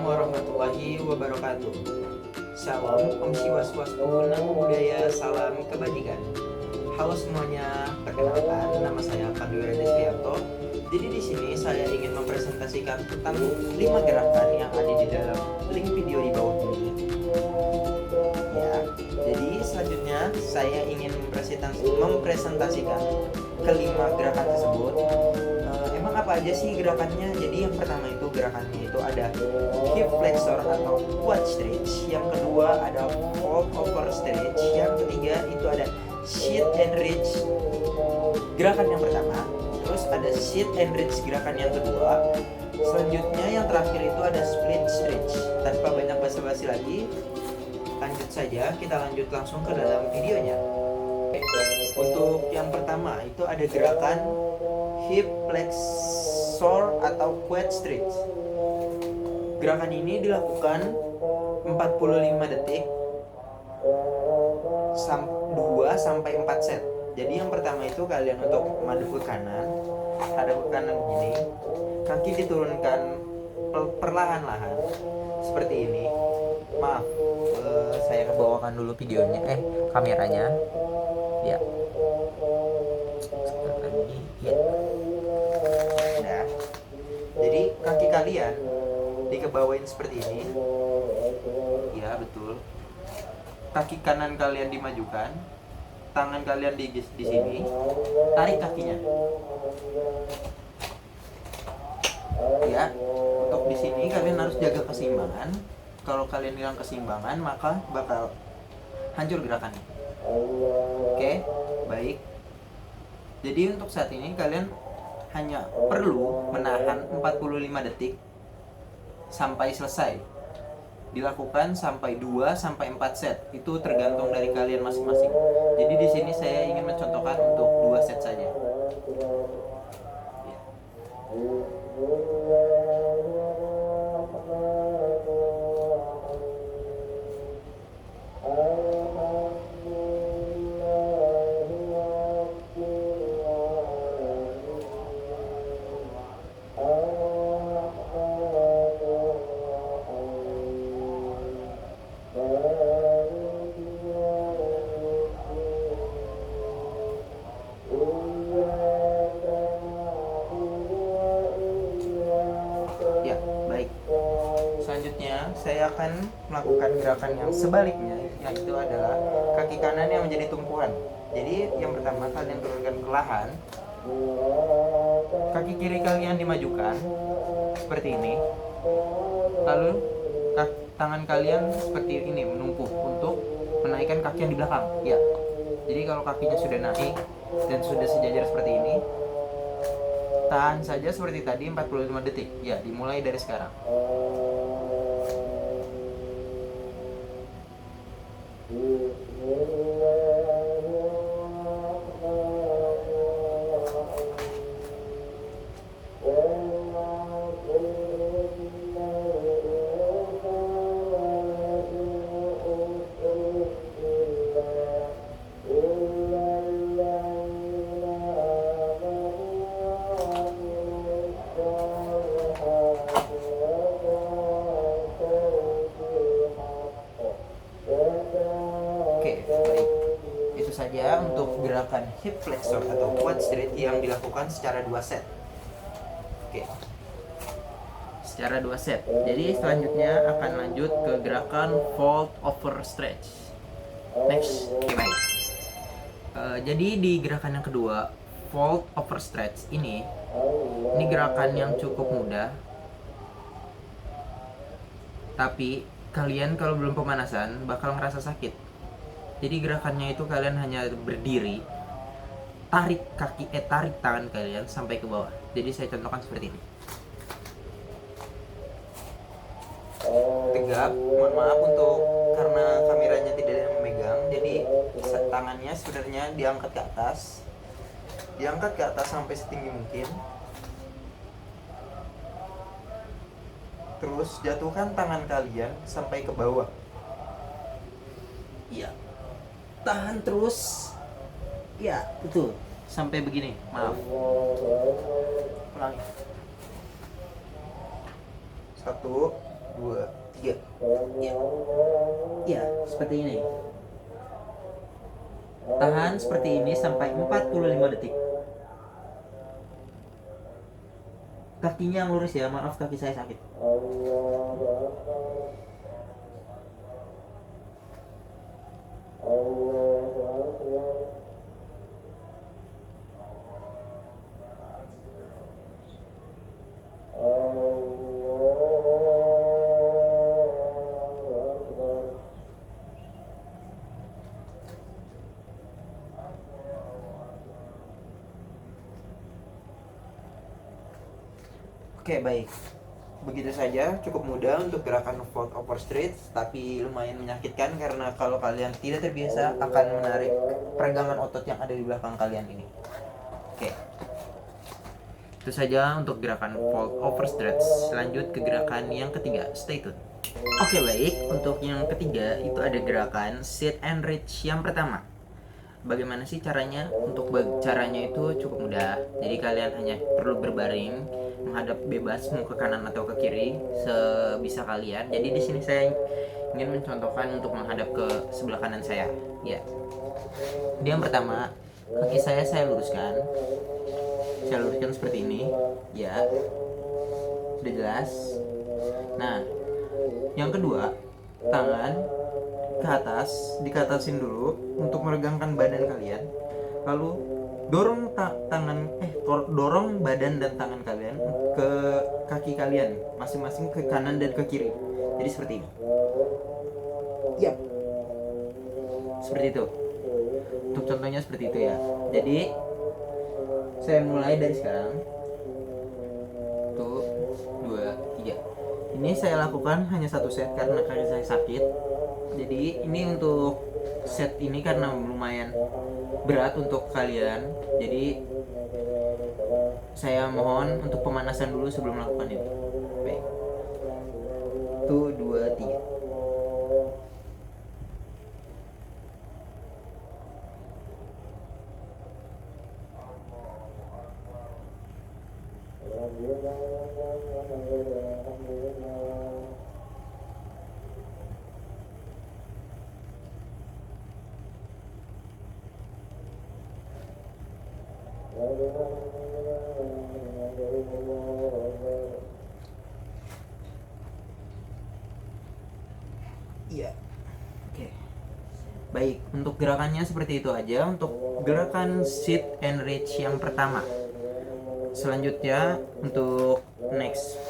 warahmatullahi wabarakatuh. Shalom, Om Swastiastu, Namo Buddhaya, salam kebajikan. Halo semuanya, perkenalkan nama saya Pandu Desvianto. Jadi di sini saya ingin mempresentasikan tentang 5 gerakan yang ada di dalam link video di bawah ini. Ya, jadi selanjutnya saya ingin mempresentasikan kelima gerakan tersebut. Emang apa aja sih gerakannya? Jadi yang pertama itu gerakannya itu ada hip flexor atau quad stretch. Yang kedua ada fold over stretch. Yang ketiga itu ada sit and reach. Gerakan yang pertama. Terus ada sit and reach gerakan yang kedua. Selanjutnya yang terakhir itu ada split stretch. Tanpa banyak basa-basi lagi, lanjut saja, kita lanjut langsung ke dalam videonya. Untuk yang pertama itu ada gerakan hip flexor atau quad stretch. Gerakan ini dilakukan 45 detik 2 sampai 4 set. Jadi yang pertama itu kalian untuk madep ke kanan, hadap ke kanan begini, kaki diturunkan perlahan-lahan seperti ini. Maaf, saya bawakan dulu videonya, kameranya. Ya. Ya. Nah, jadi kaki kalian dikebawain seperti ini. Ya, betul. Kaki kanan kalian dimajukan, tangan kalian di sini, tarik kakinya. Ya, untuk di sini kalian harus jaga keseimbangan. Kalau kalian hilang keseimbangan, maka bakal hancur gerakannya. Oke, baik. Jadi untuk saat ini kalian hanya perlu menahan 45 detik sampai selesai. Dilakukan sampai 2 sampai 4 set. Itu tergantung dari kalian masing-masing. Jadi di sini saya ingin mencontohkan untuk 2 set saja. Selanjutnya saya akan melakukan gerakan yang sebaliknya, yaitu adalah kaki kanan yang menjadi tumpuan. Jadi yang pertama kalian turunkan perlahan, kaki kiri kalian dimajukan seperti ini, lalu tangan kalian seperti ini menumpuh untuk menaikkan kaki yang di belakang. Ya, jadi kalau kakinya sudah naik dan sudah sejajar seperti ini, tahan saja seperti tadi 45 detik. Ya, dimulai dari sekarang. Saja untuk gerakan hip flexor atau quad stretch yang dilakukan secara 2 set. Oke. Secara 2 set. Jadi selanjutnya akan lanjut ke gerakan fold over stretch. Next. Oke, baik. Jadi di gerakan yang kedua, fold over stretch ini gerakan yang cukup mudah. Tapi kalian kalau belum pemanasan bakal ngerasa sakit. Jadi gerakannya itu kalian hanya berdiri, tarik tangan kalian sampai ke bawah. Jadi saya contohkan seperti ini. Tegap, mohon maaf untuk karena kameranya tidak ada yang memegang, jadi tangannya sebenarnya diangkat ke atas sampai setinggi mungkin. Terus jatuhkan tangan kalian sampai ke bawah. Iya. Tahan terus. Ya, betul. Sampai begini. Maaf. Ulangi. 1 2, 3. Ya, ya seperti ini. Tahan seperti ini sampai 45 detik. Kakinya lurus ya, maaf kaki saya sakit. Oke, baik. Begitu saja, cukup mudah untuk gerakan fold over street, tapi lumayan menyakitkan karena kalau kalian tidak terbiasa akan menarik peregangan otot yang ada di belakang kalian ini. Oke. Itu saja untuk gerakan fold over stretch. Lanjut ke gerakan yang ketiga, stay tune. Oke, baik. Untuk yang ketiga itu ada gerakan sit and reach yang pertama. Bagaimana sih caranya? Untuk caranya itu cukup mudah. Jadi kalian hanya perlu berbaring, menghadap bebas mau ke kanan atau ke kiri sebisa kalian. Jadi di sini saya ingin mencontohkan untuk menghadap ke sebelah kanan saya. Ya. Dia yang pertama, kaki saya luruskan. Saya luruskan seperti ini. Ya. Udah jelas. Nah, yang kedua, tangan ke atas, dikatasin dulu untuk meregangkan badan kalian. Lalu dorong dorong badan dan tangan kalian ke kaki kalian masing-masing, ke kanan dan ke kiri. Jadi seperti ini. Yap. Seperti itu. Untuk contohnya seperti itu ya. Jadi saya mulai dari sekarang. 1, 2, 3. Ini saya lakukan hanya satu set karena kaki saya sakit. Jadi ini untuk set ini karena lumayan berat untuk kalian. Jadi saya mohon untuk pemanasan dulu sebelum melakukan itu. Baik. 1, 2, 3. Iya. Oke. Baik, untuk gerakannya seperti itu aja untuk gerakan sit and reach yang pertama. Selanjutnya untuk next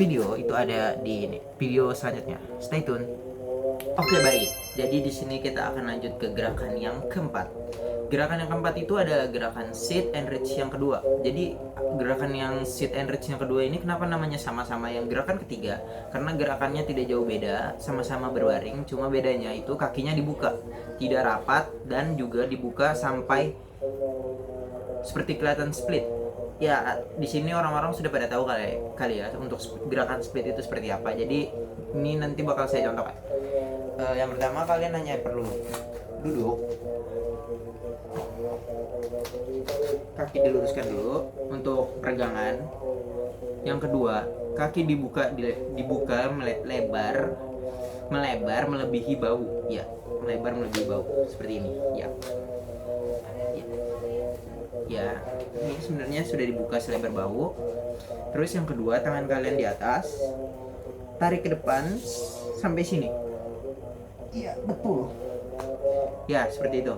video itu ada di video selanjutnya. Stay tune. Oke, baik. Jadi di sini kita akan lanjut ke gerakan yang keempat. Gerakan yang keempat itu ada gerakan sit and reach yang kedua. Jadi gerakan yang sit and reach yang kedua ini kenapa namanya sama-sama yang gerakan ketiga? Karena gerakannya tidak jauh beda, sama-sama berbaring, cuma bedanya itu kakinya dibuka, tidak rapat dan juga dibuka sampai seperti kelihatan split. Ya, di sini orang-orang sudah pada tahu kali ya untuk gerakan split itu seperti apa. Jadi ini nanti bakal saya contohkan. Yang pertama kalian hanya perlu duduk, kaki diluruskan dulu untuk peregangan. Yang kedua, kaki dibuka melebar melebihi bahu. Ya, melebar melebihi bahu seperti ini. Ya. Ya, ini sebenarnya sudah dibuka selebar bahu. Terus yang kedua, tangan kalian di atas, tarik ke depan sampai sini. Iya, betul. Ya, seperti itu.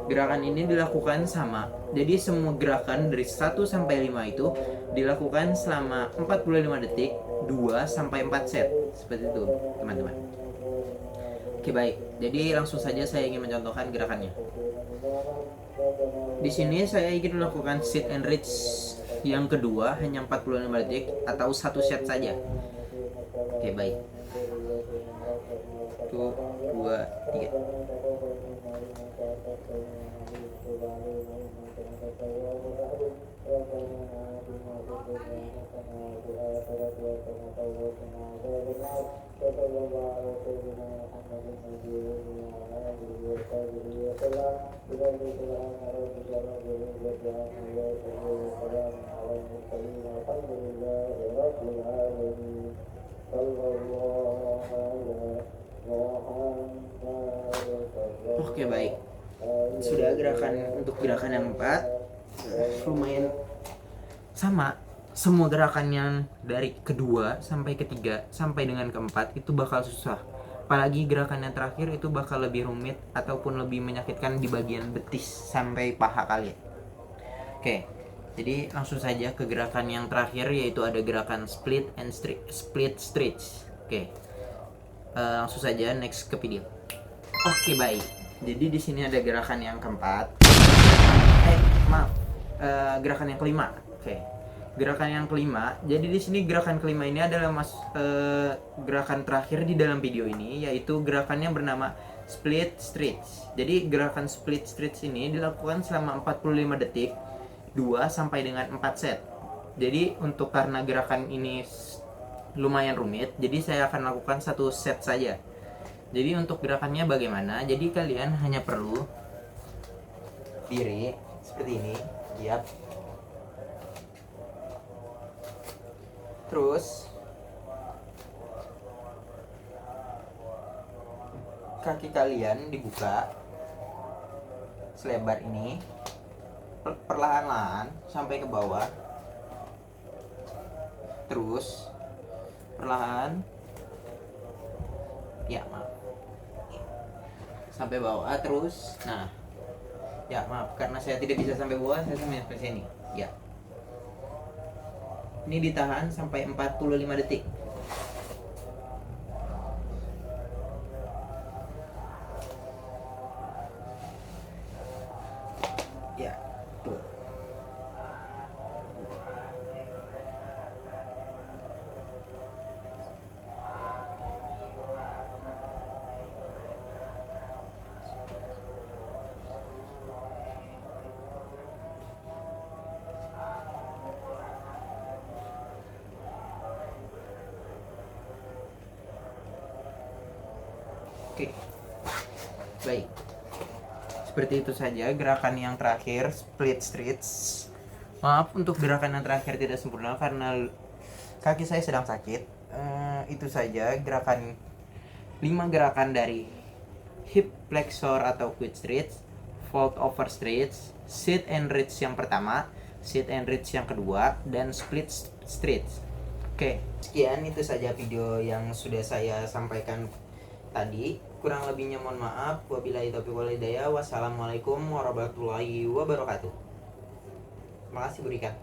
Gerakan ini dilakukan sama. Jadi semua gerakan dari 1 sampai 5 itu dilakukan selama 45 detik, 2 sampai 4 set. Seperti itu, teman-teman. Oke, baik. Jadi langsung saja saya ingin mencontohkan gerakannya. Di sini saya ingin melakukan sit and reach yang kedua hanya 45 detik atau 1 set saja. Oke, baik. 1, 2, 3. Oke, baik. Sudah untuk gerakan yang keempat, lumayan sama. Semua gerakan yang dari kedua sampai ketiga sampai dengan keempat itu bakal susah. Apalagi gerakan yang terakhir itu bakal lebih rumit ataupun lebih menyakitkan di bagian betis sampai paha kalian. Oke, jadi langsung saja ke gerakan yang terakhir, yaitu ada gerakan split stretch. Oke, langsung saja next ke video. Oke, baik. Jadi di sini ada gerakan yang keempat. Gerakan yang kelima. Oke. Gerakan yang kelima. Jadi di sini gerakan kelima ini adalah gerakan terakhir di dalam video ini, yaitu gerakannya bernama split stretch. Jadi gerakan split stretch ini dilakukan selama 45 detik, 2 sampai dengan 4 set. Jadi karena gerakan ini lumayan rumit, jadi saya akan lakukan 1 set saja. Jadi untuk gerakannya bagaimana? Jadi kalian hanya perlu diri seperti ini, yap. Terus kaki kalian dibuka selebar ini, perlahan-lahan sampai ke bawah. Terus perlahan, ya maaf, sampai bawah terus. Nah, ya maaf karena saya tidak bisa sampai bawah, saya sampai sini. Ya. Ini ditahan sampai 45 detik. Ya, tuh. Oke, baik. Seperti itu saja gerakan yang terakhir, split stretch. Maaf untuk gerakan yang terakhir tidak sempurna karena kaki saya sedang sakit. Itu saja gerakan 5 gerakan dari hip flexor atau quad stretch, fold over stretch, sit and reach yang pertama, sit and reach yang kedua, dan split stretch. Oke, sekian itu saja video yang sudah saya sampaikan tadi. Kurang lebihnya mohon maaf. Wabillahi taufiq wal hidayah. Wassalamualaikum warahmatullahi wabarakatuh. Terima kasih berikan.